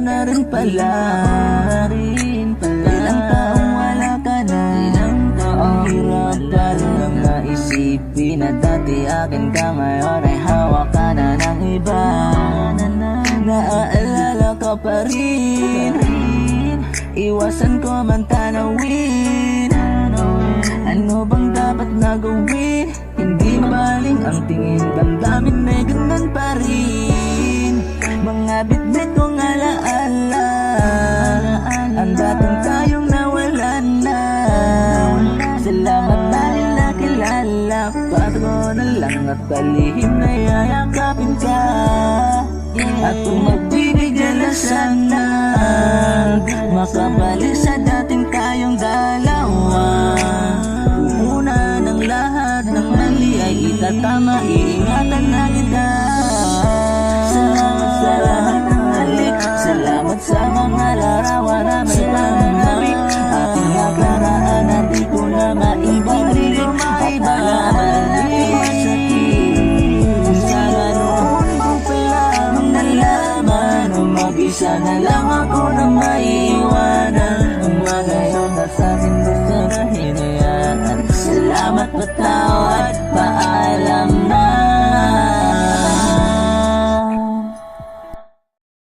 na rin pala. Ilang taong wala ka na, ang hirap pa rin ang naisipin na dati akin ka, ngayon ay hawak ka na ng iba. Naaalala ka pa rin, iwasan ko man tanawin. Ano bang dapat na gawin? Hindi maling ang tingin, damdamin ay ganun pa rin. Mga bitbit kong alaala, ang dating tayong nawalan na. Salamat dahil nakilala, pato na lang at palihim na yayakapin ka. At kung magbibigyan na sana, makabalik sa dating tayong dalawa. Una ng lahat ng mali ay itatama, iingatan na kita. Salamat sa lahat ng halik, salamat sa mga larawan na may pananabik. Aking nakaraan na di ko na maibalik, at malamali masakit. Sana noon ko pa lamang nalaman, mag-isa na lang ako na maiiwanan.